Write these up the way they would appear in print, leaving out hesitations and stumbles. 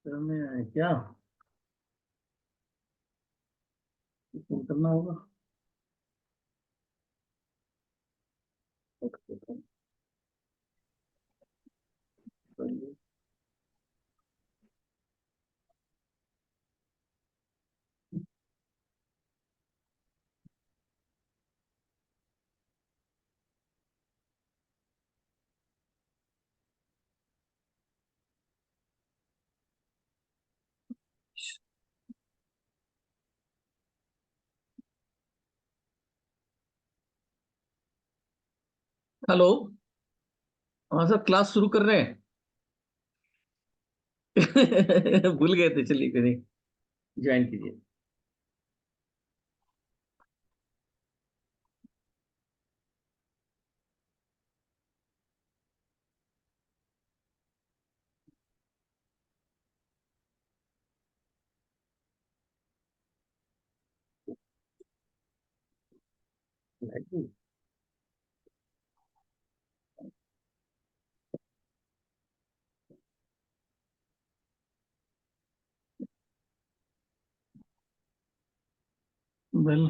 में है क्या? फोन करना होगा। हेलो। हाँ सर, क्लास शुरू कर रहे हैं। भूल गए थे, चलिए करें। ज्वाइन कीजिए। वेल,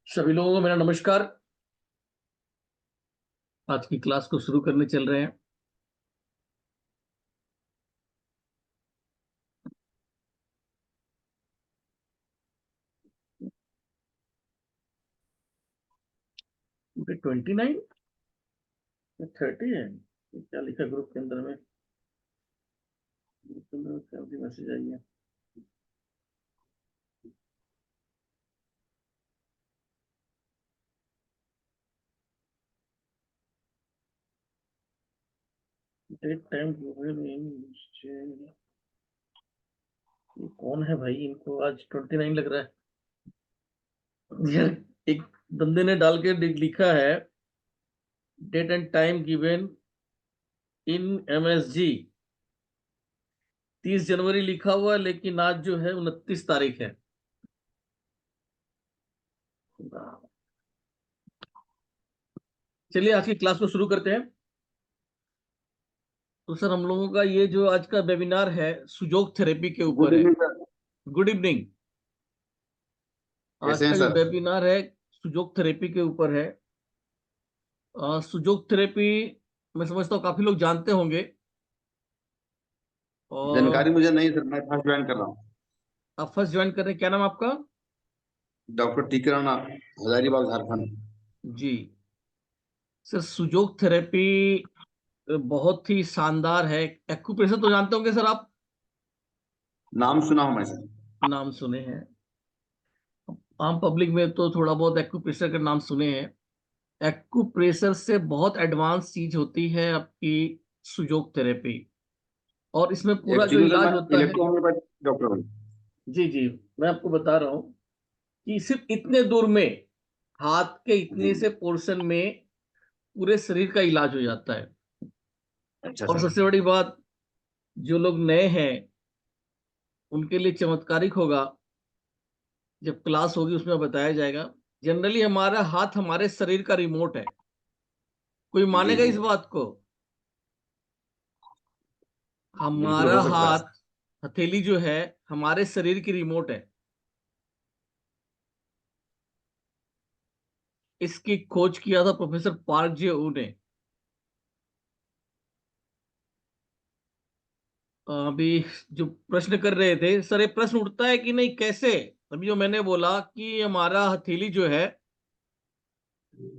सभी लोगों को मेरा नमस्कार। आज की क्लास को शुरू करने चल रहे हैं। पे 29 या 30 है? ये क्या लिखा ग्रुप के अंदर में? क्या मैसेज आई है? Date time. ये कौन है भाई? इनको आज 29 लग रहा है यार। एक बंदे ने डाल के लिखा है date and time given in MSG। 30 जनवरी लिखा हुआ है, लेकिन आज जो है 29 तारीख है। चलिए आज की क्लास को शुरू करते हैं। तो सर, हम लोगों का ये जो आज का वेबिनार है सुजोग थेरेपी के गुड ऊपर है। Evening sir. Good evening. आज कैसे हैं का जो सर? वेबिनार है सुजोग थेरेपी के ऊपर है। सुजोग थेरेपी मैं समझता हूँ काफी लोग जानते होंगे। और जानकारी मुझे नहीं सर, मैं फर्स्ट ज्वाइन कर रहा हूँ। आप फर्स्ट ज्वाइन कर रहे हैं, क्या नाम है आपका? डॉक्टर टीके राणा, हजारीबाग झारखंड। जी सर, सुजोग थेरेपी बहुत ही शानदार है। एक्यूप्रेशर तो जानते होंगे सर आप? नाम सुना हूँ मैं सर। नाम सुने हैं। आम पब्लिक में तो थोड़ा बहुत एक्यूप्रेशर का नाम सुने हैं। एक्यूप्रेशर से बहुत एडवांस चीज होती है आपकी सुजोग थेरेपी। और इसमें पूरा जो एक्चुअली सर इलाज मैं होता है। इलेक्ट्रोहोम्योपैथ डॉक्टर हूँ। जी जी, मैं आपको बता रहा हूँ कि सिर्फ इतने दूर में, हाथ के जी इतने से पोर्शन में पूरे शरीर का इलाज हो जाता है। अच्छा और सर। सबसे बड़ी बात, जो लोग नए हैं उनके लिए चमत्कारिक होगा। जब क्लास होगी उसमें बताया जाएगा। जनरली हमारा हाथ हमारे शरीर का रिमोट है। कोई जी मानेगा जी, इस बात को? बिल्कुल हमारा हो सकता है हाथ, सर। हथेली जो है, हमारे शरीर की रिमोट है। इसकी खोज किया था प्रोफेसर पार्क जे ऊ ने। अभी जो प्रश्न कर रहे थे सर, ये प्रश्न उठता है कि नहीं, कैसे? अभी जो मैंने बोला कि हमारा हथेली जो है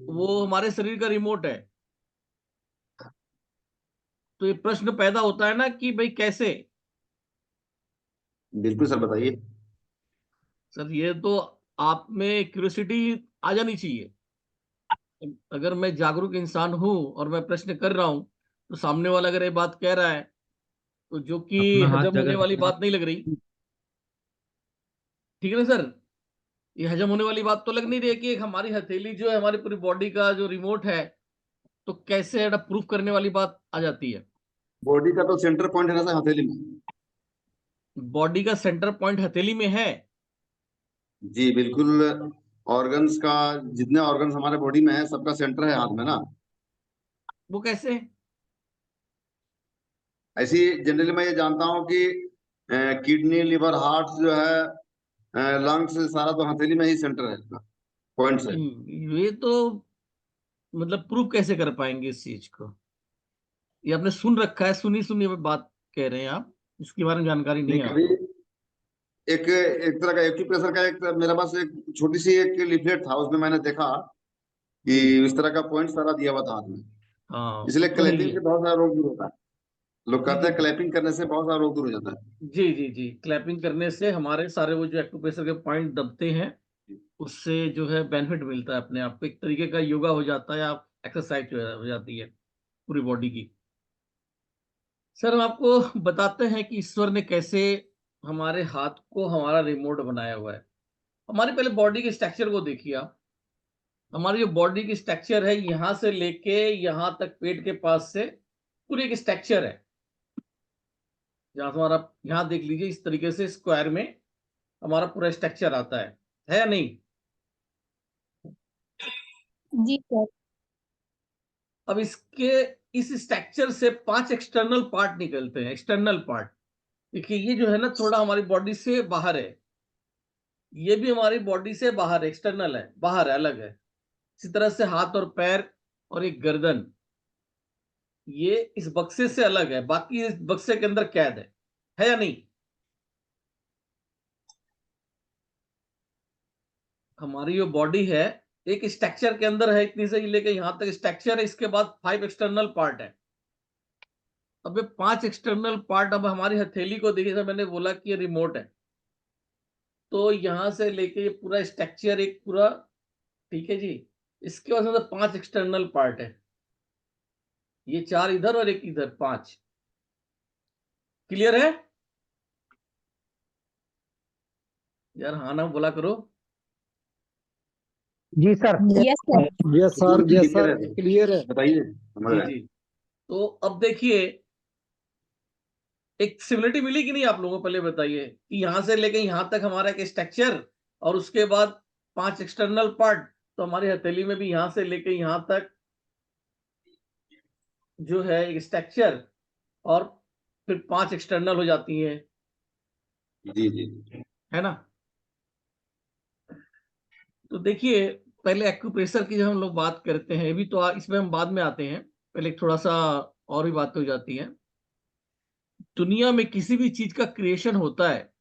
वो हमारे शरीर का रिमोट है, तो ये प्रश्न पैदा होता है ना कि भाई कैसे। बिल्कुल सर, बताइए। सर ये तो आप में क्यूरियोसिटी आ जानी चाहिए। अगर मैं जागरूक इंसान हूं और मैं प्रश्न कर रहा हूं, तो सामने वाला अगर ये बात कह रहा है, तो जो कि अपना हाथ हजम होने जगह वाली रखना। बात नहीं लग रही। ठीक है ना सर? ये हजम होने वाली बात तो लग नहीं रही है कि एक हमारी हथेली जो है हमारी पूरी बॉडी का जो रिमोट है, तो कैसे प्रूफ करने वाली बात आ जाती है। बॉडी का तो सेंटर पॉइंट है ना सर, हथेली में। बॉडी का सेंटर पॉइंट हथेली में है। जी बिल्कुल। ऑर्गन्स का, जितने ऑर्गन्स हमारे बॉडी में है सबका सेंटर है हाथ में ना। वो कैसे? ऐसी जनरली मैं ये जानता हूँ कि किडनी, लिवर, हार्ट जो है, लंग्स, सारा तो हथेली में ही सेंटर है, पॉइंट्स है। ये तो मतलब प्रूव कैसे कर पाएंगे इस चीज को? ये आपने सुन रखा है, सुनी सुनी बात कह रहे हैं आप, इसके बारे में जानकारी नहीं नहीं, है कभी आपको? एक एक तरह का एक्यूप्रेशर का एक मेरे पास एक छोटी सी एक लिफलेट था, उसमें मैंने देखा कि जी। इस तरह का पॉइंट सारा दिया हुआ था हाथ में। हाँ, वो इसलिए तो है ही क्लैपिंग है। से बहुत सारा रोग दूर होता है। लोग जी कहते जी हैं क्लैपिंग करने से बहुत सारा रोग दूर हो जाता है। जी जी जी, क्लैपिंग करने से हमारे सारे वो जो एक्यूप्रेशर के पॉइंट दबते हैं, उससे जो है बेनिफिट मिलता है अपने आप को, एक तरीके का योगा हो जाता है, आप एक्सरसाइज हो जाती है पूरी बॉडी की। सर, हम आपको बताते हैं कि ईश्वर ने कैसे हमारे हाथ को हमारा रिमोट बनाया हुआ है। हमारी पहले बॉडी के स्ट्रक्चर को देखिए आप। हमारी जो बॉडी की स्ट्रक्चर है, यहां से लेके यहां तक पेट के पास से पूरी एक स्ट्रक्चर है। जहां हमारा, यहां देख लीजिए, इस तरीके से स्क्वायर में हमारा पूरा स्ट्रक्चर आता है या नहीं? जी सर। अब इसके इस स्ट्रक्चर से 5 एक्सटर्नल पार्ट निकलते हैं। एक्सटर्नल पार्ट देखिए, ये जो है ना, थोड़ा हमारी बॉडी से बाहर है। ये भी हमारी बॉडी से बाहर है, एक्सटर्नल है, बाहर है, अलग है। इसी तरह से हाथ और पैर और एक गर्दन, ये इस बक्से से अलग है, बाकी इस बक्से के अंदर कैद है या नहीं? हमारी जो बॉडी है, एक स्ट्रक्चर के अंदर है, इतनी से लेके यहां तक स्ट्रक्चर है, इसके बाद 5 एक्सटर्नल पार्ट है। अब ये 5 एक्सटर्नल पार्ट, अब हमारी हथेली को देखिए, जैसे मैंने बोला कि ये रिमोट है, तो यहां से लेके ये पूरा स्ट्रक्चर एक पूरा, ठीक है जी। इसके बाद तो 5 एक्सटर्नल पार्ट है, ये 4 इधर और एक इधर, 5। क्लियर है यार? हाँ ना बोला करो। जी sir. Yes sir. Yes sir, बिल्कुल यस क्लियर सर, है, क्लियर है। बताइए, समझ जी रहे जी। हैं। तो अब देखिए, एक सिमिलरिटी मिली कि नहीं आप लोगों को? पहले बताइए कि यहां से लेके यहां तक हमारा एक स्ट्रक्चर, और उसके बाद 5 एक्सटर्नल पार्ट। तो हमारी हथेली में भी यहां से लेके यहां तक जो है एक स्ट्रक्चर, और फिर 5 एक्सटर्नल हो जाती है, जी जी। है ना? तो देखिए, पहले एक्यूप्रेशर की जब हम लोग बात करते हैं, अभी तो इसमें हम बाद में आते हैं, पहले थोड़ा सा और भी बातें हो जाती हैं। दुनिया में किसी भी चीज का क्रिएशन होता है,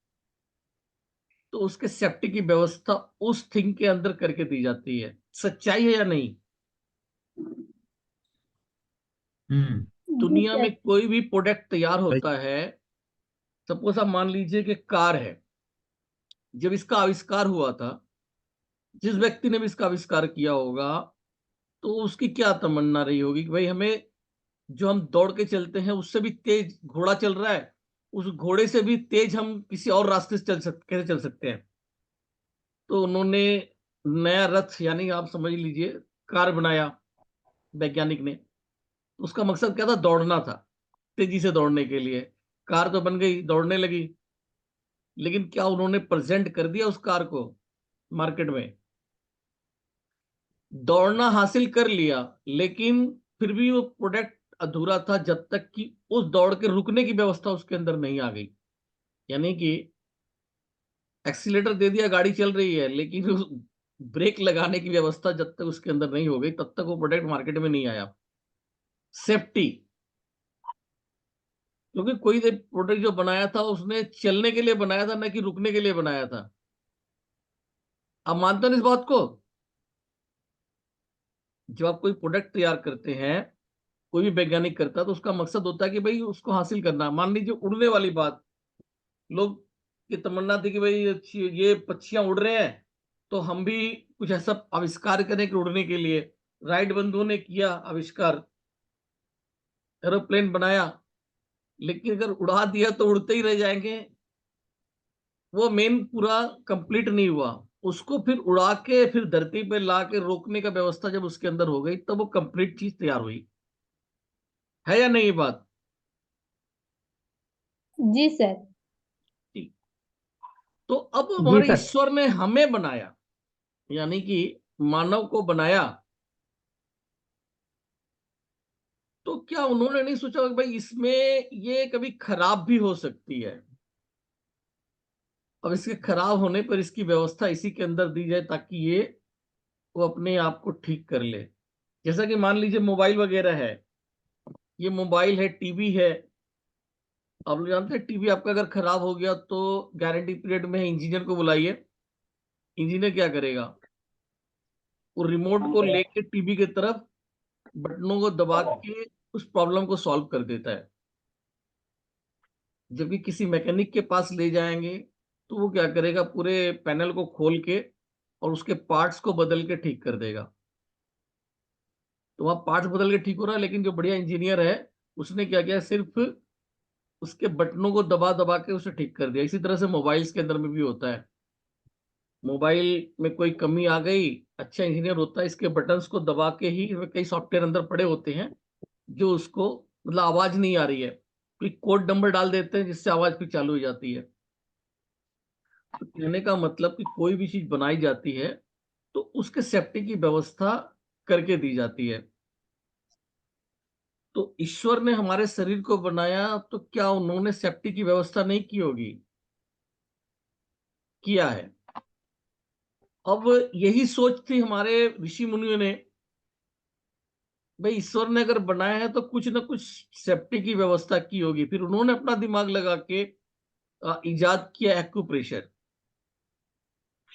तो उसके सेफ्टी की व्यवस्था उस थिंग के अंदर करके दी जाती है। सच्चाई है या नहीं? जी दुनिया सर। में कोई भी प्रोडक्ट तैयार होता है, सपोज आप मान लीजिए कि कार है। जब इसका आविष्कार हुआ था, जिस व्यक्ति ने भी इसका आविष्कार किया होगा, तो उसकी क्या तमन्ना रही होगी कि भाई हमें, जो हम दौड़ के चलते हैं उससे भी तेज घोड़ा चल रहा है, उस घोड़े से भी तेज हम किसी और रास्ते से कैसे चल सकते हैं? तो उन्होंने नया रथ, यानी आप समझ लीजिए कार बनाया, वैज्ञानिक ने। उसका मकसद क्या था? दौड़ना था, तेजी से दौड़ने के लिए। कार तो बन गई, दौड़ने लगी, लेकिन क्या उन्होंने प्रेजेंट कर दिया उस कार को मार्केट में? दौड़ना हासिल कर लिया, लेकिन फिर भी वो प्रोडक्ट अधूरा था जब तक कि उस दौड़ के रुकने की व्यवस्था उसके अंदर नहीं आ गई। यानी कि एक्सीलेटर दे दिया, गाड़ी चल रही है, लेकिन उस ब्रेक लगाने की व्यवस्था जब तक उसके अंदर नहीं हो गई, तब तक वो प्रोडक्ट मार्केट में नहीं आया। सेफ्टी, क्योंकि कोई प्रोडक्ट जो बनाया था उसने चलने के लिए बनाया था, ना कि रुकने के लिए बनाया था। आप मानते हो ना इस बात को? जब आप कोई प्रोडक्ट तैयार करते हैं, कोई भी वैज्ञानिक करता है, तो उसका मकसद होता है कि भाई उसको हासिल करना। मान लीजिए उड़ने वाली बात, लोग की तमन्ना थी कि भाई ये पक्षियां उड़ रहे हैं, तो हम भी कुछ ऐसा आविष्कार करें कि उड़ने के लिए। राइट बंधुओं ने किया आविष्कार, एरोप्लेन बनाया, लेकिन अगर उड़ा दिया तो उड़ते ही रह जाएंगे। वो मेन पूरा कंप्लीट नहीं हुआ। उसको फिर उड़ा के फिर धरती पे ला के रोकने का व्यवस्था जब उसके अंदर हो गई, तब वो कंप्लीट चीज तैयार हुई। है या नहीं ये बात? जी सर। ठीक। तो अब जी हमारे सर। ईश्वर ने हमें बनाया, यानी कि मानव को बनाया, तो क्या उन्होंने नहीं सोचा कि भाई इसमें ये कभी खराब भी हो सकती है, अब इसके खराब होने पर इसकी व्यवस्था इसी के अंदर दी जाए ताकि ये वो अपने आप को ठीक कर ले। जैसा कि मान लीजिए मोबाइल वगैरह है, ये मोबाइल है, टीवी है। आप लोग जानते हैं टीवी आपका अगर खराब हो गया तो गारंटी पीरियड में इंजीनियर को बुलाइए। इंजीनियर क्या करेगा, वो रिमोट को लेके टीवी की तरफ बटनों को दबा के उस प्रॉब्लम को सॉल्व कर देता है। जबकि किसी मैकेनिक के पास ले जाएंगे तो वो क्या करेगा, पूरे पैनल को खोल के और उसके पार्ट्स को बदल के ठीक कर देगा। तो वहां पार्ट्स बदल के ठीक हो रहा है, लेकिन जो बढ़िया इंजीनियर है उसने क्या किया, सिर्फ उसके बटनों को दबा दबा के उसे ठीक कर दिया। इसी तरह से मोबाइल्स के अंदर में भी होता है। मोबाइल में कोई कमी आ गई, अच्छा इंजीनियर होता है इसके बटन्स को दबा के ही, कई सॉफ्टवेयर अंदर पड़े होते हैं जो उसको मतलब आवाज नहीं आ रही है, कोई कोड नंबर डाल देते हैं जिससे आवाज फिर चालू हो जाती है। तो कहने का मतलब कि कोई भी चीज बनाई जाती है तो उसके सेफ्टी की व्यवस्था करके दी जाती है। तो ईश्वर ने हमारे शरीर को बनाया तो क्या उन्होंने सेफ्टी की व्यवस्था नहीं की होगी? किया है। अब यही सोच थी हमारे ऋषि मुनियों ने, भाई ईश्वर ने अगर बनाया है तो कुछ ना कुछ सेफ्टी की व्यवस्था की होगी। फिर उन्होंने अपना दिमाग लगा के इजाद किया एक्यूप्रेशर।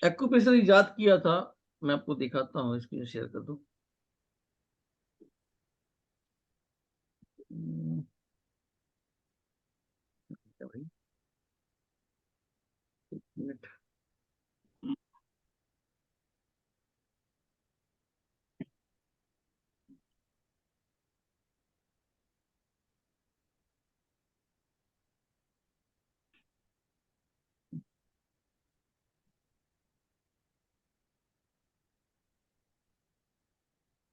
एक्यूप्रेशर इजाद किया था, मैं आपको दिखाता हूँ, इसको शेयर कर दूं। क्या भाई, एक मिनट।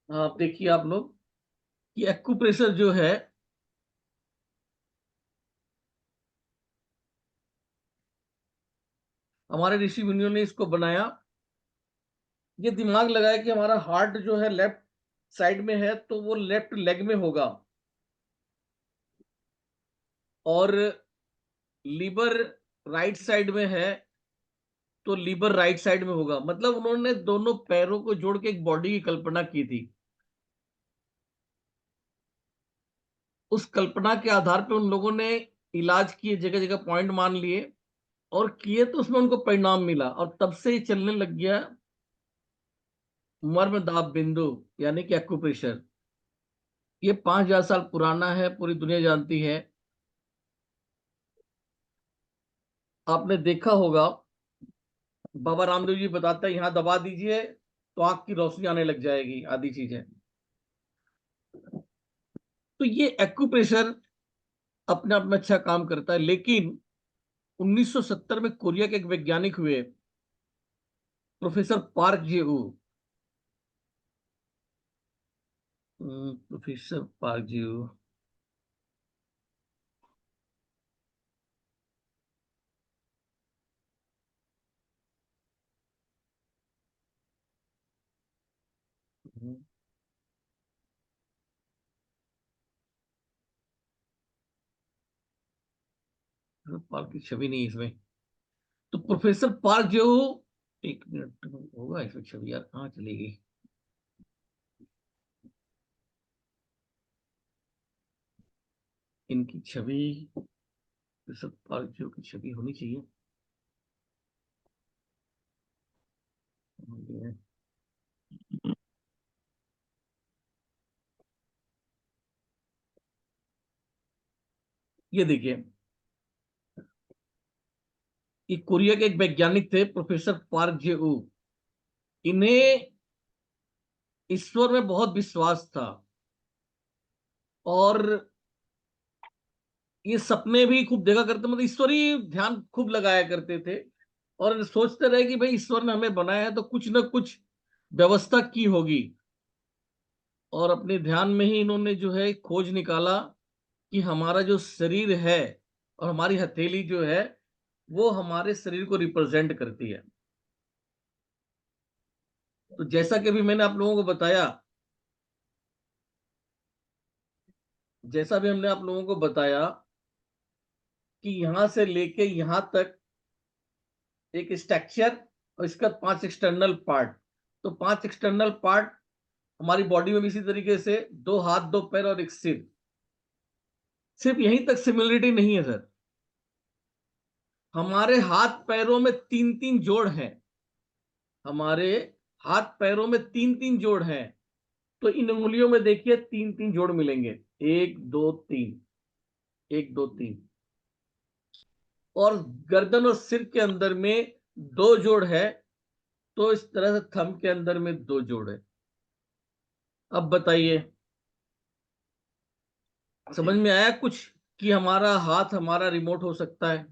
आप देखिए आप लोग कि एक्यूप्रेशर जो है, हमारे ऋषि मुनियों ने इसको बनाया। ये दिमाग लगाया कि हमारा हार्ट जो है लेफ्ट साइड में है तो वो लेफ्ट लेग में होगा, और लीवर राइट साइड में है तो लीवर राइट साइड में होगा। मतलब उन्होंने दोनों पैरों को जोड़ के एक बॉडी की कल्पना की थी। उस कल्पना के आधार पे उन लोगों ने इलाज किए, जगह जगह पॉइंट मान लिए और किए, तो उसमें उनको परिणाम मिला और तब से ये चलने लग गया मर्म दाब बिंदु, यानी कि एक्यूप्रेशर। ये 5,000 साल पुराना है, पूरी दुनिया जानती है। आपने देखा होगा बाबा रामदेव जी बताते हैं यहाँ दबा दीजिए तो आंख की रोशनी आने लग जाएगी, आदि चीजें। तो ये एक्यूप्रेशर अपने आप में अच्छा काम करता है। लेकिन 1970 में कोरिया के एक वैज्ञानिक हुए, professor Park Jaewoo. Professor Park Jaewoo, Park की छवि नहीं है इसमें। तो प्रोफेसर पार्क जेऊ, एक मिनट होगा इसमें छवि, यार कहाँ चली गई? इनकी छवि, प्रोफेसर पार्क जेऊ की छवि होनी चाहिए। ये देखिए, ये कोरिया के एक वैज्ञानिक थे प्रोफेसर पार्क जेऊ। इन्हें ईश्वर में बहुत विश्वास था और ये सपने भी खूब देखा करते, मतलब ईश्वरी ध्यान खूब लगाया करते थे और सोचते रहे कि भाई ईश्वर ने हमें बनाया है तो कुछ ना कुछ व्यवस्था की होगी। और अपने ध्यान में ही इन्होंने जो है खोज निकाला कि हमारा जो शरीर है और हमारी हथेली जो है वो हमारे शरीर को रिप्रेजेंट करती है। तो जैसा कि अभी मैंने आप लोगों को बताया जैसा भी हमने आप लोगों को बताया कि यहां से लेके यहां तक एक स्ट्रक्चर और इसका 5 एक्सटर्नल पार्ट। तो 5 एक्सटर्नल पार्ट हमारी बॉडी में भी इसी तरीके से 2 हाथ 2 पैर और एक सिर। सिर्फ यहीं तक सिमिलरिटी नहीं है सर, हमारे हाथ पैरों में 3-3 जोड़ हैं। हमारे हाथ पैरों में 3-3 जोड़ हैं। तो इन उंगलियों में देखिए 3-3 जोड़ मिलेंगे, 1 2 3, 1 2 3। और गर्दन और सिर के अंदर में 2 जोड़ है। तो इस तरह से थंब के अंदर में 2 जोड़ है। अब बताइए समझ में आया कुछ कि हमारा हाथ हमारा रिमोट हो सकता है?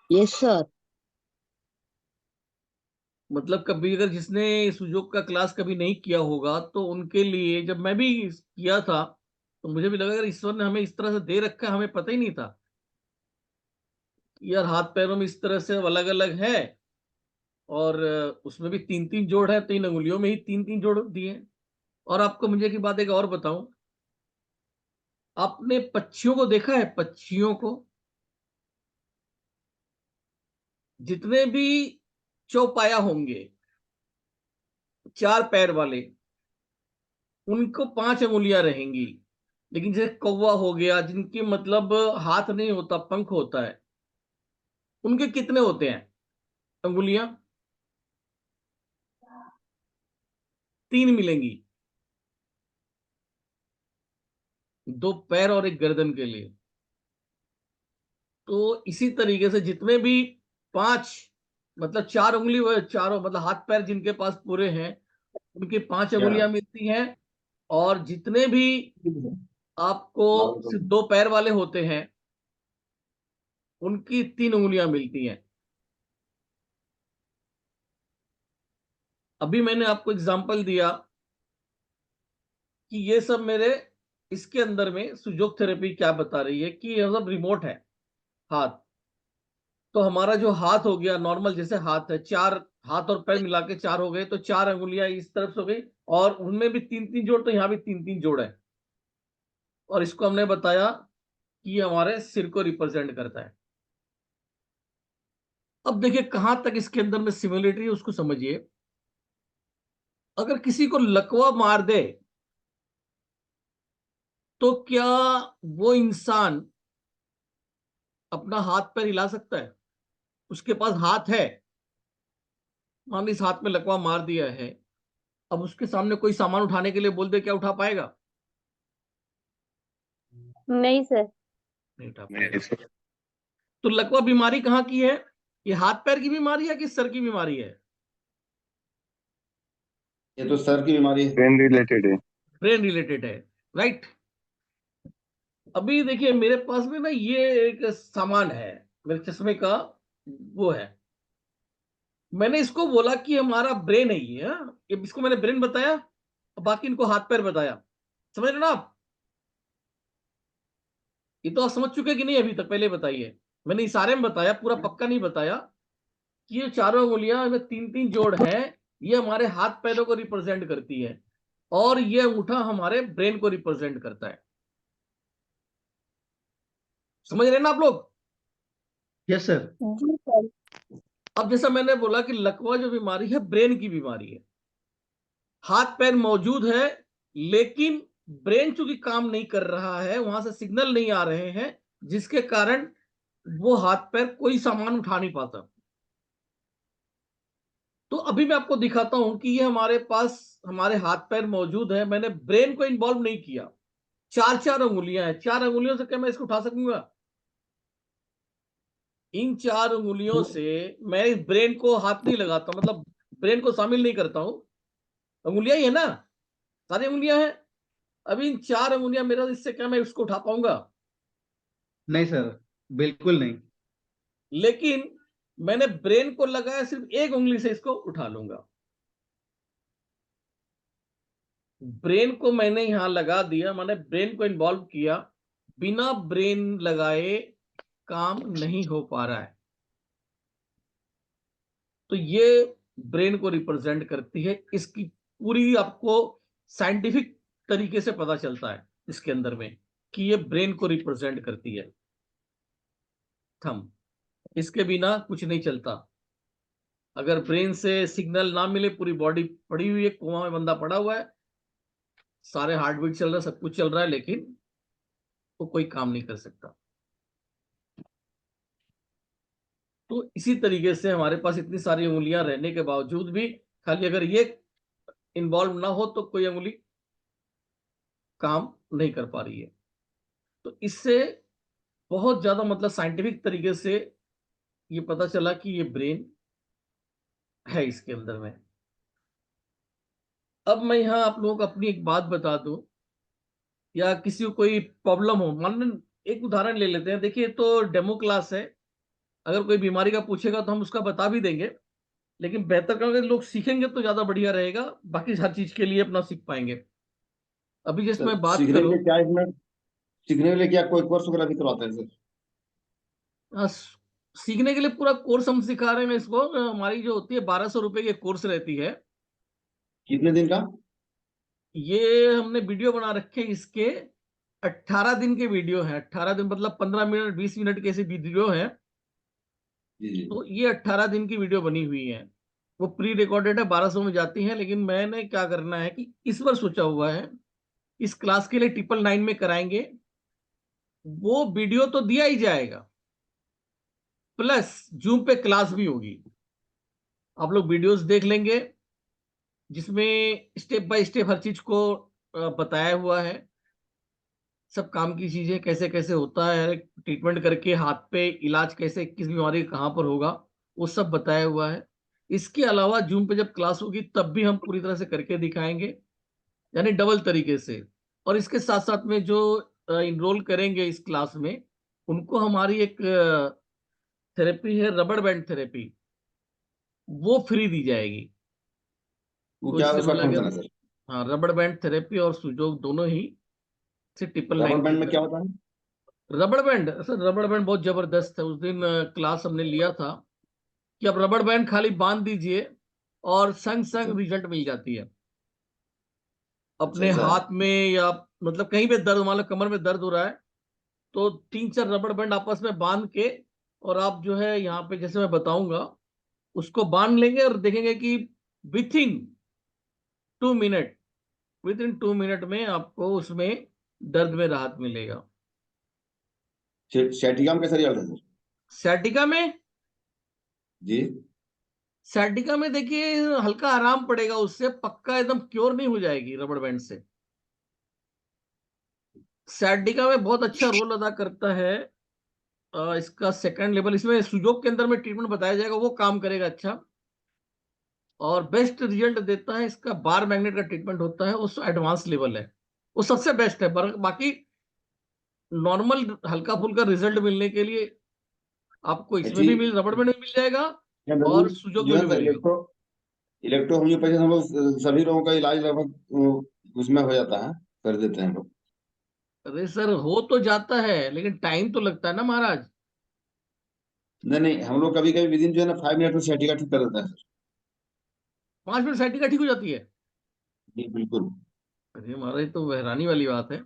Yes sir. मतलब कभी अगर जिसने सुजोग का क्लास कभी नहीं किया होगा तो उनके लिए, जब मैं भी किया था तो मुझे भी लगा अगर ईश्वर ने हमें इस तरह से दे रखा है, हमें पता ही नहीं था कि यार हाथ पैरों में इस तरह से अलग अलग है। और उसमें भी 3-3 जोड़ है, तो इन अंगुलियों में ही 3-3 जोड़ दिए। और आपको मुझे की बात एक और बताऊं, आपने पक्षियों को देखा है? पक्षियों को जितने भी चौपाया होंगे 4 पैर वाले, उनको 5 अंगुलियां रहेंगी। लेकिन जैसे कौवा हो गया, जिनकी मतलब हाथ नहीं होता पंख होता है, उनके कितने होते हैं अंगुलियां? 3 मिलेंगी, 2 पैर और एक गर्दन के लिए। तो इसी तरीके से जितने भी 5 मतलब 4 उंगली, चारों मतलब हाथ पैर जिनके पास पूरे हैं, उनकी 5 क्या अंगुलियां मिलती हैं। और जितने भी आपको सिर्फ 2 पैर वाले होते हैं, उनकी 3 उंगलियां मिलती हैं। अभी मैंने आपको एग्जांपल दिया कि ये सब मेरे इसके अंदर में सुजोग थेरेपी क्या बता रही है कि ये सब रिमोट है हाथ। तो हमारा जो हाथ हो गया नॉर्मल, जैसे हाथ है, 4 हाथ और पैर मिला के 4 हो गए, तो 4 अंगुलियां इस तरफ से हो गई। और उनमें भी 3-3 जोड़, तो यहाँ भी 3-3 जोड़ है। और इसको हमने बताया कि ये हमारे सिर को रिप्रेजेंट करता है। अब देखिए कहां तक इसके अंदर में सिमिलरिटी है उसको समझिए। अगर किसी को लकवा मार दे तो क्या वो इंसान अपना हाथ पैर हिला सकता है? उसके पास हाथ है, मान ली इस हाथ में लकवा मार दिया है, अब उसके सामने कोई सामान उठाने के लिए बोल दे, क्या उठा पाएगा? नहीं सर। नहीं उठा पाएगा। तो लकवा बीमारी कहाँ की है? ये हाथ पैर की बीमारी है कि सर की बीमारी है? ये तो सर की बीमारी है। ब्रेन रिलेटेड है। ब्रेन रिलेटेड है, राइट। अभी देखिए मेरे पास में ना ये एक सामान है, मेरे चश्मे का वो है। मैंने इसको बोला कि हमारा ब्रेन है ये, हाँ? ये इसको मैंने ब्रेन बताया और बाकी इनको हाथ पैर बताया। समझ रहे ना आप? ये तो आप समझ चुके कि नहीं अभी तक? पहले बताइए। मैंने इशारे में बताया, पूरा पक्का नहीं बताया कि ये चारों उंगलियां में 3-3 जोड़ हैं, ये हमारे हाथ पैरों को रिप्रेजेंट करती है। और ये अंगूठा हमारे ब्रेन को रिप्रेजेंट करता है। समझ रहे हैं ना आप लोग? Yes sir. जी सर। अब जैसा मैंने बोला कि लकवा जो बीमारी है ब्रेन की बीमारी है। हाथ पैर मौजूद है, लेकिन ब्रेन चूंकि काम नहीं कर रहा है, वहां से सिग्नल नहीं आ रहे हैं, जिसके कारण वो हाथ पैर कोई सामान उठा नहीं पाता। तो अभी मैं आपको दिखाता हूं कि ये हमारे पास हमारे हाथ पैर मौजूद है, मैंने ब्रेन को इन्वॉल्व नहीं किया। 4-4 अंगुलियां हैं, 4 अंगुलियों से क्या मैं इसको उठा सकूंगा? इन 4 अंगुलियों से मैं इस ब्रेन को हाथ नहीं लगाता, मतलब ब्रेन को शामिल नहीं करता हूं। अंगुलियां ही है ना, सारी अंगुलियां हैं। अब इन 4 अंगुलियां मेरा, इससे क्या मैं उसको उठा पाऊंगा? नहीं सर, बिल्कुल नहीं। लेकिन मैंने ब्रेन को लगाया, सिर्फ एक उंगली से इसको उठा लूंगा। ब्रेन को मैंने यहां लगा दिया, मैंने ब्रेन को इन्वॉल्व किया। बिना ब्रेन लगाए काम नहीं हो पा रहा है। तो ये ब्रेन को रिप्रेजेंट करती है, इसकी पूरी आपको साइंटिफिक तरीके से पता चलता है इसके अंदर में कि ये ब्रेन को रिप्रेजेंट करती है थंब। इसके बिना कुछ नहीं चलता। अगर ब्रेन से सिग्नल ना मिले, पूरी बॉडी पड़ी हुई है, कोमा में बंदा पड़ा हुआ है, सारे हार्ट बीट चल रहा है, सब कुछ चल रहा है, लेकिन वो कोई काम नहीं कर सकता। तो इसी तरीके से हमारे पास इतनी सारी उंगलियां रहने के बावजूद भी खाली अगर ये इन्वॉल्व ना हो तो कोई उंगली काम नहीं कर पा रही है। तो इससे बहुत ज्यादा मतलब साइंटिफिक तरीके से ये पता चला कि ये ब्रेन है इसके अंदर में। अब मैं यहाँ आप लोगों को अपनी एक बात बता दूं, या किसी को कोई प्रॉब्लम हो, मान लो एक उदाहरण ले लेते हैं। देखिए, तो डेमो क्लास है, अगर कोई बीमारी का पूछेगा तो हम उसका बता भी देंगे, लेकिन बेहतर करेंगे लोग सीखेंगे तो ज्यादा बढ़िया रहेगा, बाकी हर चीज के लिए अपना सीख पाएंगे। अभी जैसे सर मैं बात सीखने के करूं, लिए क्या इसमें, सीखने के लिए क्या कोई कोर्स वगैरह भी करवाते हैं सर? सीखने के लिए पूरा कोर्स हम सिखा रहे हैं इसको। हमारी जो होती है 1200 रुपए की कोर्स रहती है। कितने दिन का? ये हमने वीडियो बना रखे हैं इसके, 18 दिन के वीडियो है। 18 दिन मतलब 15 मिनट 20 मिनट के ऐसे वीडियो है। जी जी। तो ये 18 दिन की वीडियो बनी हुई है, वो प्री रिकॉर्डेड है, 1200 में जाती है। लेकिन मैंने क्या करना है कि इस बार सोचा हुआ है, इस क्लास के लिए 999 में कराएंगे। वो वीडियो तो दिया ही जाएगा, प्लस जूम पे क्लास भी होगी। आप लोग वीडियोस देख लेंगे जिसमें स्टेप बाय स्टेप हर चीज को बताया हुआ है। सब काम की चीजें कैसे कैसे होता है, ट्रीटमेंट करके हाथ पे इलाज कैसे, किस बीमारी कहाँ पर होगा, वो सब बताया हुआ है। इसके अलावा जूम पे जब क्लास होगी तब भी हम पूरी तरह से करके दिखाएंगे, यानी डबल तरीके से। और इसके साथ साथ में जो इनरोल करेंगे इस क्लास में, उनको हमारी एक थेरेपी है, रबड़ बैंड थेरेपी, वो फ्री दी जाएगी। वो तो क्या इससे उसका मतलब फंक्शन है कि सर? हाँ, रबड़ बैंड थेरेपी और सुजोग दोनों ही से ट्रिपल रबर नाइन के बैंड में अंदर। क्या होता है? रबड़ बैंड, सर रबड़ बैंड बहुत जबरदस्त है। उस दिन क्लास हमने लिया था कि आप रबड़ बैंड खाली बांध दीजिए और संग अच्छा। संग रिजल्ट मिल जाती है। अच्छा अपने ऐसा है। हाथ में या मतलब कहीं पे दर्द, मान लो कमर में दर्द हो रहा है, तो 3-4 रबड़ बैंड आपस में बांध के, और आप जो है यहाँ पे जैसे मैं बताऊंगा उसको बांध लेंगे और देखेंगे कि with in 2 minute, with in 2 minute में आपको उसमें दर्द में राहत मिलेगा। सैटिका में कैसा रिजल्ट है सर? सैटिका में, जी। सैटिका में देखिए हल्का आराम पड़ेगा, उससे पक्का एकदम क्योर नहीं हो जाएगी रबड़ बैंड से। सैटिका में बहुत अच्छा रोल अदा करता है इसका सेकंड लेवल। इसमें सुजोग के अंदर में ट्रीटमेंट बताया जाएगा, वो काम करेगा अच्छा। और बेस्ट रिजल्ट देता है इसका बार मैग्नेट का ट्रीटमेंट होता है, उस एडवांस लेवल है, वो सबसे बेस्ट है। बाकी नॉर्मल हल्का फुल्का रिजल्ट मिलने के लिए आपको इसमें भी जी। मिल, रबड़ बैंड में मिल जाएगा और सुजोग जो में है भी सर, मिलेगा। इलेक्ट्रो होम्योपैथी से हम लोग सभी लोगों का इलाज लगभग उसमें हो जाता है, कर देते हैं हम लोग। अरे सर, हो तो जाता है लेकिन टाइम तो लगता है ना महाराज। नहीं नहीं, हम लोग कभी कभी विदिन जो है ना 5 मिनट में सैटिका ठीक कर देते हैं सर। 5 मिनट साइटिका ठीक हो जाती है? जी बिल्कुल। अरे महाराज, तो हैरानी वाली बात है।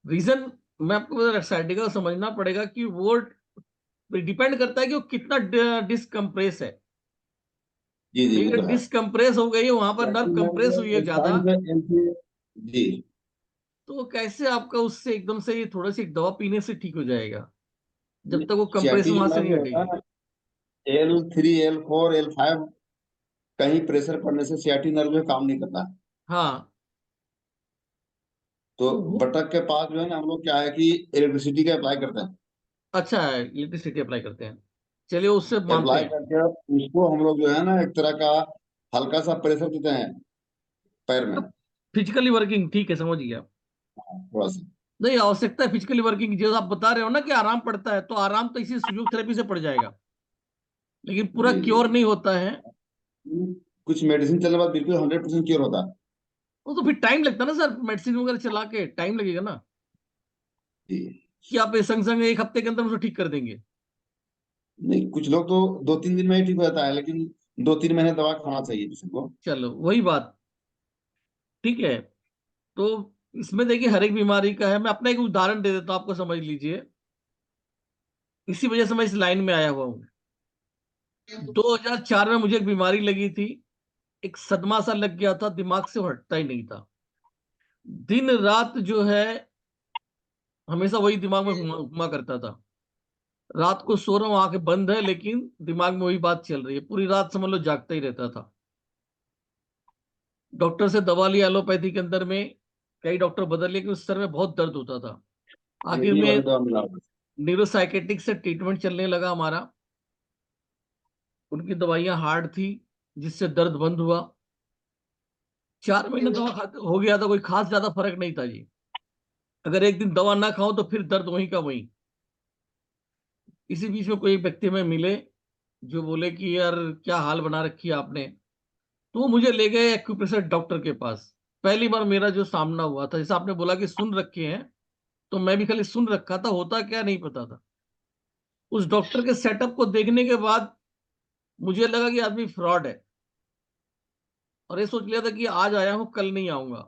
रीजन मैं आपको बता, साइटिका समझना पड़ेगा कि वो डिपेंड करता है कि वो कितना डिसकम्प्रेस है। जी जी वो अगर तो है। डिसकम्प्रेस हो गई है, वहां पर नर्व एक्चुअली कंप्रेस हुई है ज्यादा, जी। तो कैसे आपका उससे एकदम से ये थोड़ा सी दवा पीने से ठीक हो जाएगा, जब तक वो कंप्रेशन सैटिक वहां से नर्व नहीं जो होता है हटेगी। ना, L3 L4 L5 कहीं प्रेशर पड़ने से सियाटिक नर्व जो काम नहीं करता। हाँ, तो तो वो बटक के पास जो है ना, हम लोग क्या है कि इलेक्ट्रिसिटी का अप्लाई करते हैं। अच्छा है, इलेक्ट्रिसिटी अप्लाई करते हैं, चलिए उससे मानते अप्लाई हैं। करके उसको हम लोग जो है ना एक तरह का हल्का सा प्रेशर देते हैं पैर में। फिजिकली वर्किंग, ठीक है, समझ गया। थोड़ा सा। नहीं, आवश्यकता है फिजिकली वर्किंग, जो आप बता रहे हो ना कि आराम पड़ता है, तो आराम तो इसी सुजोग थेरेपी से पड़ जाएगा, लेकिन पूरा जी जी क्योर जी। नहीं होता है। कुछ मेडिसिन चलने के बाद बिल्कुल 100% क्योर होता है। वो तो फिर टाइम लगता है ना सर, मेडिसिन वगैरह चला के टाइम लगेगा ना, जी। कि आप संग संग एक हफ्ते के अंदर उसको ठीक कर देंगे। नहीं, कुछ लोग तो 2-3 दिन में ही ठीक हो जाता है, लेकिन 2-3 महीने दवा खाना चाहिए पेशेंट को। चलो वही बात, ठीक है। तो इसमें देखिए हर एक बीमारी का है, मैं अपना एक उदाहरण दे देता हूँ, आपको समझ लीजिए। इसी वजह से मैं इस लाइन में आया हुआ हूँ। 2004 में मुझे एक बीमारी लगी थी, एक सदमा सा लग गया था, दिमाग से हटता ही नहीं था। दिन रात जो है हमेशा वही दिमाग में घुमा घुमा करता था। रात को सो रहा हूँ, आंखें बंद है, लेकिन दिमाग में वही बात चल रही है, पूरी रात समझ लो जागता ही रहता था। डॉक्टर से दवा ली एलोपैथी के अंदर में, कई डॉक्टर बदल लिए, क्योंकि उस सर में बहुत दर्द होता था। आखिर ये में वाली दवा मिला। न्यूरोसाइकेटिक से ट्रीटमेंट चलने लगा हमारा। उनकी दवाइयां हार्ड थी, जिससे दर्द बंद हुआ। 4 महीने दवा खाते हो गया था, कोई खास ज्यादा फर्क नहीं था जी। अगर एक दिन दवा ना खाओ तो फिर दर्द वहीं का वहीं। इसी बीच में कोई व्यक्ति में मिले जो बोले कि यार क्या हाल बना रखी है आपने। तो वो मुझे ले गए एक्यूप्रेशर डॉक्टर के पास। पहली बार मेरा जो सामना हुआ था, जैसे आपने बोला कि सुन रखे हैं, तो मैं भी खाली सुन रखा था, होता क्या नहीं पता था। उस डॉक्टर के सेटअप को देखने के बाद मुझे लगा कि आदमी फ्रॉड है, और ये सोच लिया था कि आज आया हूं कल नहीं आऊंगा।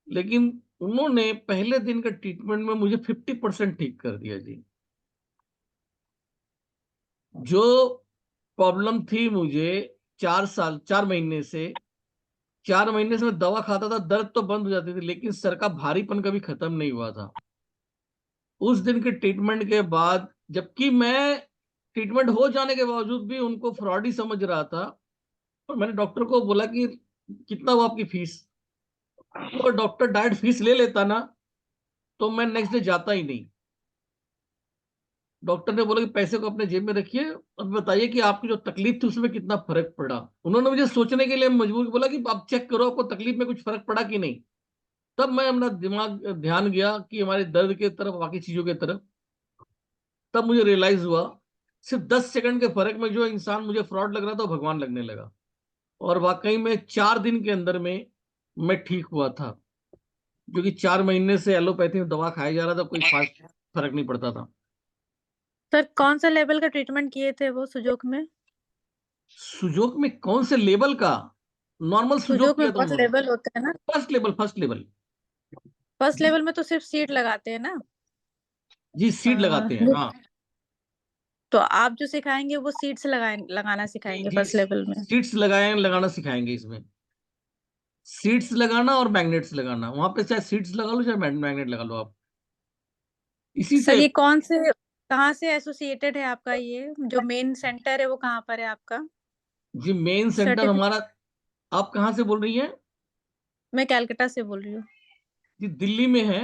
लेकिन उन्होंने पहले दिन के ट्रीटमेंट में मुझे 50% ठीक कर दिया जी। जो प्रॉब्लम थी मुझे 4 महीने से, 4 महीने से मैं दवा खाता था, दर्द तो बंद हो जाती थी, लेकिन सर का भारीपन कभी खत्म नहीं हुआ था। उस दिन के ट्रीटमेंट के बाद, जबकि मैं ट्रीटमेंट हो जाने के बावजूद भी उनको फ्रॉड ही समझ रहा था, और मैंने डॉक्टर को बोला कि कितना हुआ आपकी फीस। वो डॉक्टर डायरेक्ट फीस ले लेता ना, तो मैं नेक्स्ट डे जाता ही नहीं। डॉक्टर ने बोला कि पैसे को अपने जेब में रखिए और बताइए कि आपकी जो तकलीफ थी उसमें कितना फर्क पड़ा। उन्होंने मुझे सोचने के लिए मजबूर बोला कि आप चेक करो आपको तकलीफ में कुछ फर्क पड़ा कि नहीं। तब मैं अपना दिमाग ध्यान गया कि हमारे दर्द के तरफ, बाकी चीजों के तरफ। तब मुझे रियलाइज हुआ, सिर्फ 10 सेकंड के फर्क में जो इंसान मुझे फ्रॉड लग रहा था वो भगवान लगने लगा। और वाकई में 4 दिन के अंदर में मैं ठीक हुआ था, जो कि 4 महीने से एलोपैथी में दवा खाया जा रहा था, कोई खास फर्क नहीं पड़ता था। सर कौन सा लेवल का ट्रीटमेंट किए थे वो सुजोक में? सुजोक में कौन से लेवल का? नॉर्मल सुजोक सुजोक में किया था बहुत उन्होंने। लेवल होते हैं ना। First level, first level. First level में तो सिर्फ सीट लगाते हैं ना। जी सीड लगाते हैं, हाँ। तो आप जो सिखाएंगे वो सीट्स लगाना सिखाएंगे जी फर्स्ट लेवल में। सीड्स लगाना सिखाएंगे इसमें। सीड्स लगाना और मैग्नेट्स लगाना, वहां पे चाहे सीड्स लगा लो चाहे मैग्नेट लगा लो आप, इसी सर से। ये कहाँ से एसोसिएटेड है आपका, ये जो मेन सेंटर है वो कहाँ पर है आपका? जी मेन सेंटर सर्टिफिकेट। हमारा। आप कहाँ से बोल रही हैं? मैं कैलकाटा से बोल रही हूँ। जी दिल्ली में है।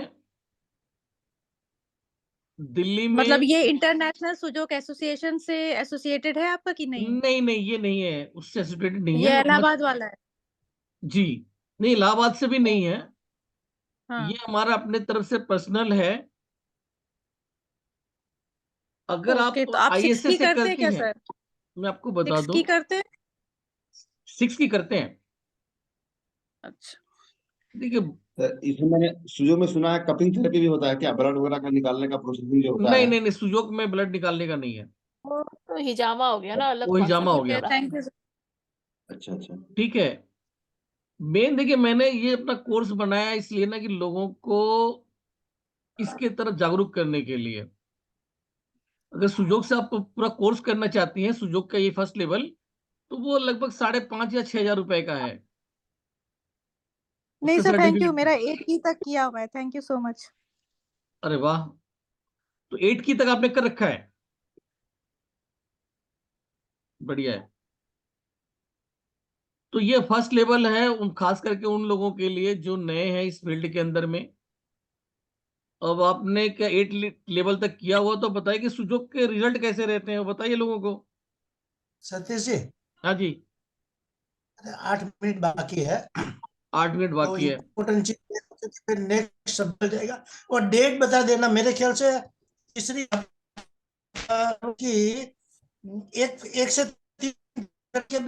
दिल्ली मतलब में। ये इंटरनेशनल सुजोक एसोसिएशन से एसोसिएटेड है आपका कि नहीं? नहीं नहीं, ये नहीं है, उससे एसोसिएटेड नहीं ये है अपना। इलाहाबाद वाला है। जी नहीं, इलाहाबाद से भी नहीं है। हाँ। ये हमारा अपने तरफ से पर्सनल है। अगर ओके, आप तो आप 6 आईएसए की से करते हैं करती क्या हैं, सर? मैं आपको बता 6 दूं। की करते हैं? 6 की करते हैं। अच्छा। देखिए, तो इसमें मैंने सुजो में सुना है कपिंग थेरेपी भी होता है क्या, ब्लड वगैरह का निकालने का प्रोसेसिंग जो होता नहीं है। नहीं नहीं, सुजोक में ब्लड निकालने का नहीं है। वो तो हिजामा हो गया ना, अलग वो हिजामा कॉन्सेप्ट हो हो गया। गया। Thank you sir. अच्छा अच्छा। ठीक है। मेन देखिए, मैंने ये अपना कोर्स बनाया इसलिए ना कि लोगों को इसके तरफ जागरूक करने के लिए। अगर सुजोग से आप पूरा कोर्स करना चाहती हैं, सुजोग का ये फर्स्ट लेवल, तो वो लगभग 5,500 या 6,000 रुपए का है। नहीं उसका सर, थैंक यू, सर्टिफिकेट। मेरा 8 तक किया हुआ है, थैंक यू सो मच। अरे वाह, तो 8 की तक आपने कर रखा है, बढ़िया है। तो ये फर्स्ट लेवल है उन खास करके उन लोगों के लिए जो नए हैं इस फील्ड के अंदर में। अब आपने क्या 8 लेवल तक किया हुआ, तो बताइए कि सुजोग के रिजल्ट कैसे रहते हैं, वो बताइए लोगों को। सतीश जी, हाँ जी। 8 मिनट बाकी है। 8 मिनट तो बाकी है। इम्पोर्टेंट चीज ये है कि फिर नेक्स्ट सब हो जाएगा। और डेट बता देना, मेरे ख्याल से तीसरी की 1 से 3 करके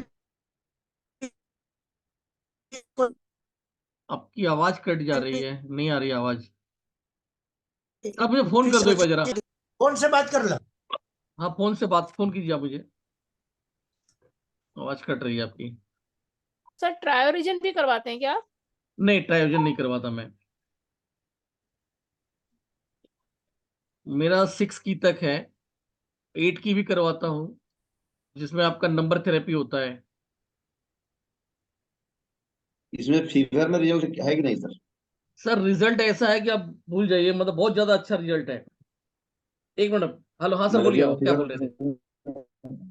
आपकी आवाज कट जा रही है, नहीं आ रही आवाज। आप मुझे फोन कर दो एक बार जरा। कौन से बात कर लो। हाँ फोन से बात, फोन कीजिए आप मुझे। आवाज कट रही है आपकी। सर ट्रायोरिजन भी करवाते हैं क्या आप? नहीं, ट्रायोजन नहीं करवाता मैं। मेरा 6 की तक है, 8 की भी करवाता हूँ, जिसमें आपका नंबर थेरेपी होता है। इसमें फीवर में रिजल्ट है कि नहीं सर? सर रिजल्ट ऐसा है कि आप भूल जाइए, मतलब बहुत ज्यादा अच्छा रिजल्ट है। एक मिनट, हेलो, हाँ सर बोलिए, मलेरिया में आप क्या बोल रहे थे? फीवर।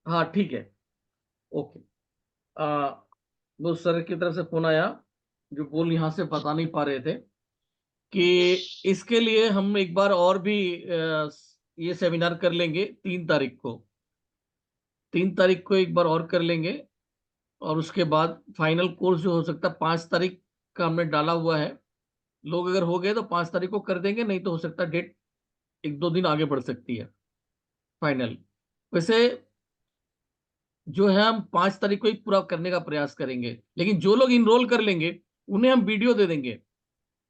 हाँ ठीक है, ओके। वो सर की तरफ से फोन आया, जो बोल यहाँ से बता नहीं पा रहे थे कि इसके लिए हम एक बार और भी ये सेमिनार कर लेंगे 3 तारीख को। 3 तारीख को एक बार और कर लेंगे, और उसके बाद फाइनल कोर्स जो हो सकता है 5 तारीख का हमने डाला हुआ है। लोग अगर हो गए तो 5 तारीख को कर देंगे, नहीं तो हो सकता है डेट 1-2 दिन आगे बढ़ सकती है फाइनल। वैसे जो है हम 5 तारीख को ही पूरा करने का प्रयास करेंगे, लेकिन जो लोग इनरोल कर लेंगे उन्हें हम वीडियो दे देंगे।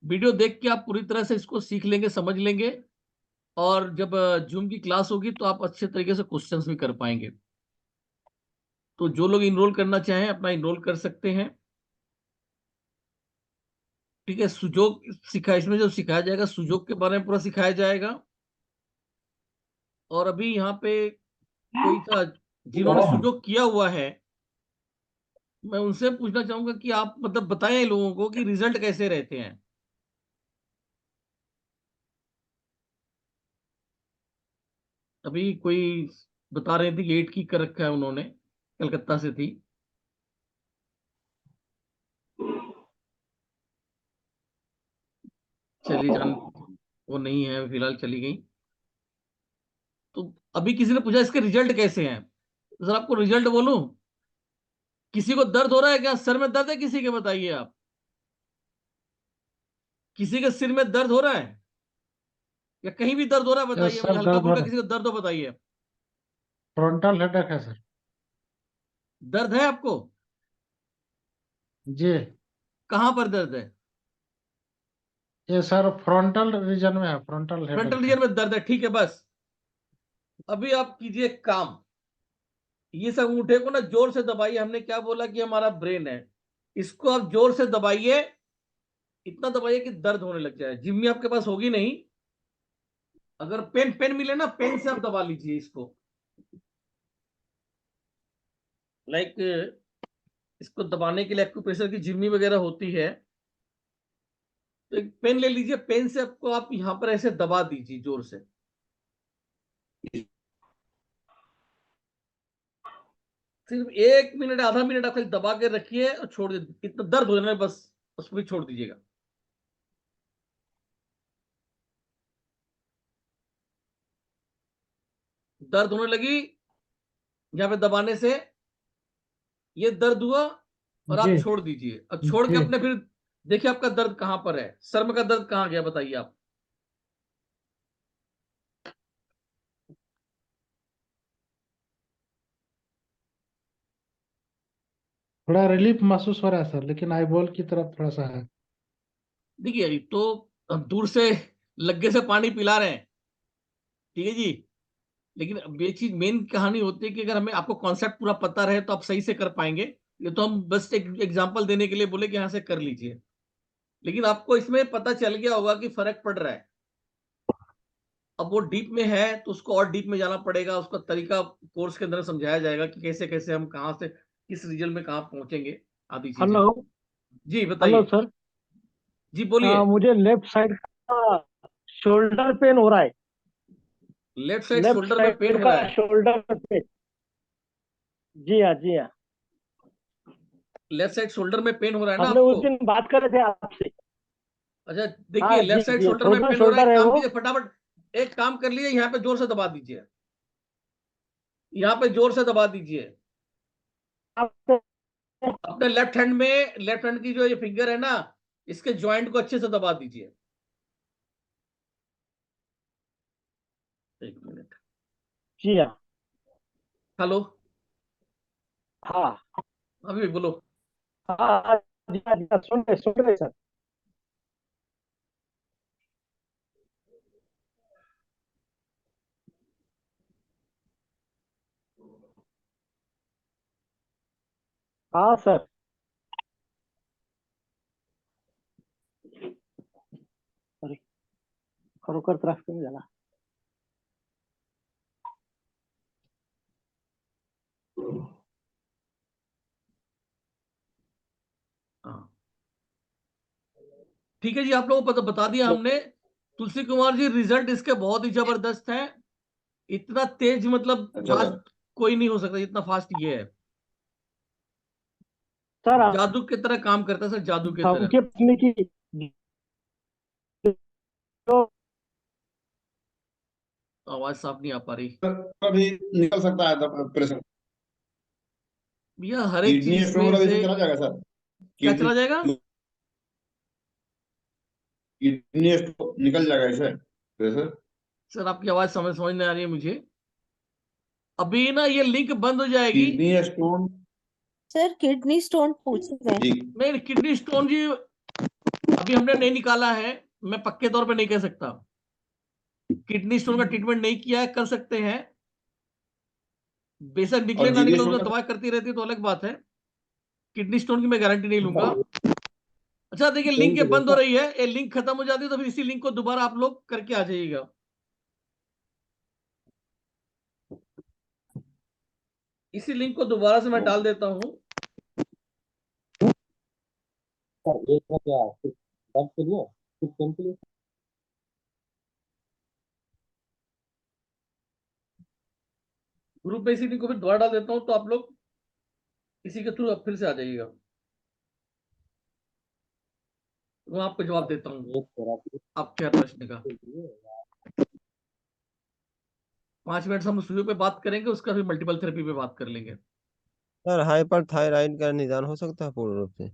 वीडियो देख के आप पूरी तरह से इसको सीख लेंगे, समझ लेंगे, और जब जूम की क्लास होगी तो आप अच्छे तरीके से क्वेश्चंस भी कर पाएंगे। तो जो लोग इनरोल करना चाहें अपना इनरोल कर सकते हैं। ठीक है, सुजोग सिखा, इसमें जो सिखाया जाएगा सुजोग के बारे में पूरा सिखाया जाएगा। और अभी यहाँ पे कोई था जिन्होंने सुजोग किया हुआ है, मैं उनसे पूछना चाहूंगा कि आप मतलब बताएं लोगों को कि रिजल्ट कैसे रहते हैं। अभी कोई बता रहे थे कि 8 की कर रखा है उन्होंने, कलकत्ता से थी। चली जान, वो नहीं है फिलहाल, चली गई। तो अभी किसी ने पूछा इसके रिजल्ट कैसे हैं, तो सर आपको रिजल्ट बोलूं? किसी को दर्द हो रहा है क्या? सर में दर्द है किसी के? बताइए आप, किसी के सिर में दर्द हो रहा है या कहीं भी दर्द हो रहा है? यस बताइए मुझे, सर, हल्का दर्द हो फुल्का रहा है। किसी को दर्द हो बताइए। फ्रंटल हेडेक है सर। दर्द है आपको? जी। कहाँ पर दर्द है? ये सर फ्रंटल रीजन में है, फ्रंटल फ्रंटल हेडेक है। रीजन में दर्द है, ठीक है। बस अभी आप कीजिए काम, ये सब अंगूठे को ना जोर से दबाइए। हमने क्या बोला कि हमारा ब्रेन है, इसको आप जोर से दबाइए, इतना दबाइए कि दर्द होने लग जाए। जिम्मी आपके पास होगी नहीं, अगर पेन पेन मिले ना, पेन से आप दबा लीजिए इसको, लाइक इसको दबाने के लिए एक्यूप्रेशर की जिम्मी वगैरह होती है। तो एक पेन ले लीजिए, पेन से आपको आप यहां पर ऐसे दबा दीजिए जोर से। सिर्फ 1 मिनट, आधा मिनट आप खाली दबा के रखिए और छोड़ दीजिए, इतना दर्द हो जाना है बस, उसको भी छोड़ दीजिएगा। दर्द होने लगी यहाँ पे दबाने से, ये दर्द हुआ, और जी आप छोड़ दीजिए, और छोड़ के जी। अपने फिर देखिए आपका दर्द कहां पर है, सर में का दर्द कहां गया बताइए आप। थोड़ा रिलीफ महसूस हो रहा है सर, लेकिन आईबॉल की तरफ थोड़ा सा है। देखिए अभी तो हम दूर से लग्गे से पानी पिला रहे हैं, ठीक है जी, लेकिन अब ये चीज मेन कहानी होती है कि अगर हमें आपको कॉन्सेप्ट पूरा पता रहे तो आप सही से कर पाएंगे। ये तो हम बस एक एग्जांपल देने के लिए बोले कि यहाँ से कर लीजिए, लेकिन आपको इसमें पता चल गया होगा कि फर्क पड़ रहा है। अब वो डीप में है तो उसको और डीप में जाना पड़ेगा, उसका तरीका कोर्स के अंदर समझाया जाएगा कि कैसे कैसे हम कहाँ से किस रीजन में कहाँ पहुंचेंगे, आदि चीजें। हेलो। जी हेलो बताइए। सर। जी बोलिए। मुझे लेफ्ट साइड का शोल्डर पेन हो रहा है। लेफ्ट साइड लेफ्ट शोल्डर में पेन साइड हो का रहा है? Shoulder pain. जी हाँ, जी हाँ। लेफ्ट साइड शोल्डर में पेन हो रहा है ना हमने उस आपको? दिन बात कर रहे थे आपसे। अच्छा देखिए, हाँ जी लेफ्ट साइड जी, शोल्डर में फ्रोजन पेन हो रहा है, शोल्डर एक है काम वो। कीजिए फटाफट, एक काम कर लिए, यहाँ पे जोर से दबा दीजिए, यहाँ पे जोर से दबा दीजिए। अपने लेफ्ट हैंड में, लेफ्ट हैंड की जो ये फिंगर है ना, इसके जॉइंट को अच्छे से दबा दीजिए। एक मिनट। जी हाँ। हेलो, हाँ अभी बोलो। हाँ हाँ, जी हाँ, सुन रहे सर। हाँ सर। सॉरी, खरोखर त्रास कमी झाला। हाँ ठीक है जी, आप लोगों को बता दिया हमने। तुलसी कुमार जी, रिजल्ट इसके बहुत ही जबरदस्त है। इतना तेज, मतलब अच्छा सर। फास्ट कोई नहीं हो सकता जितना फास्ट ये है। सर जादू की तरह काम करता है सर, जादू की तरह। हमके पूछने की जो आवाज साफ नहीं आ पा रही अभी निकल सकता है प्रेशर। भैया, हर एक किडनी चीज स्टोन में वाला से। भी चला जाएगा सर? क्या चला जाएगा? किडनी स्टोन निकल जाएगा इसे प्रेशर? सर आपकी आवाज समझ नहीं आ रही है मुझे। अभी ना ये लिंक बंद हो जाएगी। Kidney stone. Sir kidney stone पूछ रहे हैं। जी। नहीं, किडनी स्टोन जी अभी हमने नहीं निकाला है, मैं पक्के तौर पे नहीं कह सकता। किडनी स्टोन का ट्रीटमेंट नहीं किया है, कर सकते हैं। बेशक निकले और ना जीडी निकले, स्टोन उसमें का? दवा करती रहती है तो अलग बात है। किडनी स्टोन की मैं गारंटी नहीं लूंगा। अच्छा देखिए, लिंक ये बंद हो रही है, ये लिंक खत्म हो जाती है तो फिर इसी लिंक को दोबारा आप लोग करके आ जाइएगा। इसी लिंक को दोबारा से मैं डाल देता हूं। सर एक है क्या दर्द के लिए कुछ पेन के लिए? ग्रुप में इसी लिंक को फिर दोबारा डाल देता हूं, तो आप लोग इसी के थ्रू अब फिर से आ जाइएगा। मैं आपको जवाब देता हूँ एक थेरापी आपके हर प्रश्न का। के लिए 5 मिनट हम सुइयों पे बात करेंगे, उसका फिर मल्टीपल थेरेपी पे बात कर लेंगे। सर हाइपर थायराइड का निदान हो सकता है पूर्ण रूप से?